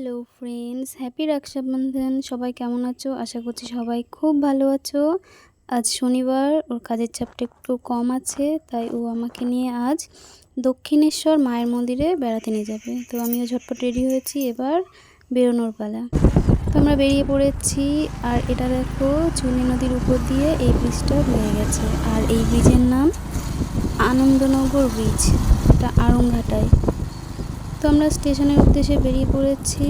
Hello friends, happy Rakshabandhan. সবাই কেমন আছো? আশা করছি সবাই খুব ভালো আছো। আজ শনিবার, ওর কাজের চাপটা একটু কম আছে, তাই ও আমাকে নিয়ে আজ দক্ষিণেশ্বর মায়ের মন্দিরে বেড়াতে নিয়ে যাবে। তো আমিও ঝটপট রেডি হয়েছি, এবার বেরোনোর পালা। তো আমরা বেরিয়ে পড়েছি। আর এটা দেখো, চুনি নদীর উপর দিয়ে এই ব্রিজটা হয়ে গেছে। আর এই ব্রিজের নাম আনন্দনগর ব্রিজ, এটা আড়ংঘাটায়। তো আমরা স্টেশনের উদ্দেশ্যে বেরিয়ে পড়েছি।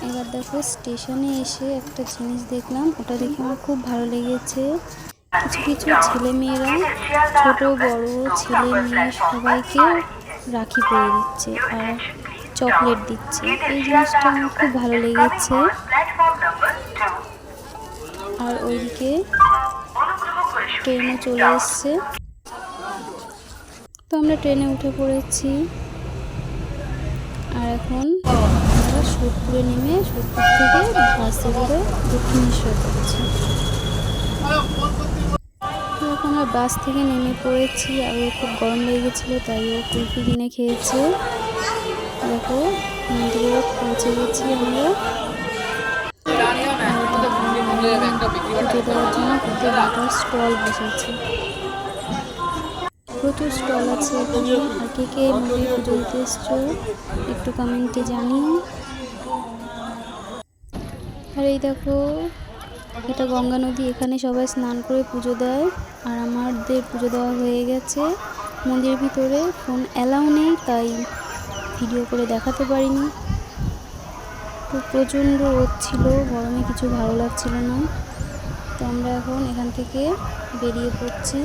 এবার দেখো, স্টেশনে এসে একটা জিনিস দেখলাম, ওটা দেখে আমার খুব ভালো লেগেছে। কিছু কিছু ছেলেমেয়েরা, ছোট বড় ছেলে মেয়ে সবাইকে রাখি পরিয়ে দিচ্ছে আর চকলেট দিচ্ছে। এই জিনিসটা আমার খুব ভালো লেগেছে। আর ওইদিকে ট্রেনও চলে এসছে। তো আমরা ট্রেনে উঠে পড়েছি। আর এখন আমরা সোদপুরে নেমে, সোদপুর থেকে বাসে করে দক্ষিণেশ্বর যাচ্ছি। তো এখন আমরা বাস থেকে নেমে পড়েছি। আর ও খুব গরম লেগে গেছিলো, তাই ও কুলফি কিনে খেয়েছে। দেখো, মন্দিরে পৌঁছে গেছি আমরা। পুজো দেওয়ার জন্য কত বাটার স্টল বসেছে, প্রচুর স্টল আছে এখানে। আর কে কে মন্দিরে পুজো দিতে এসছো একটু কমেন্টে জানিও। আর এই দেখো, এটা গঙ্গা নদী, এখানে সবাই স্নান করে পুজো দেয়। আর আমাদের পুজো দেওয়া হয়ে গেছে। মন্দিরের ভিতরে ফোন অ্যালাউ নেই, তাই ভিডিও করে দেখাতে পারিনি। তো প্রচণ্ড রোদ ছিল, গরমে কিছু ভালো লাগছিল না। তো আমরা এখন এখান থেকে বেরিয়ে পড়ছি।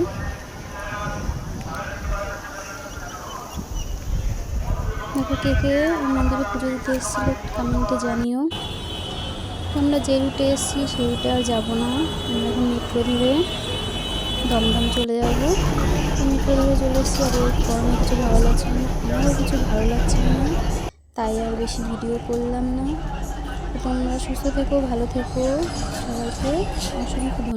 দেখো, কে কে মন্দিরে পুজো দিতে এসেছিলো কমেন্টে জানিও। আমরা যে রুটে এসেছি সেই রুটে আর যাবো না, আমরা এখন মেট্রো ধরে দমদম চলে যাবো। মেট্রো ধরে চলে এসেছি। আর গরমে কিছু ভালো লাগছিল না, আমারও কিছু ভালো লাগছিল না, তাই আর বেশি ভিডিও করলাম না। তোমরা সুস্থ থেকো, ভালো থেকো, সবাইকে অসংখ্য ধন্যবাদ।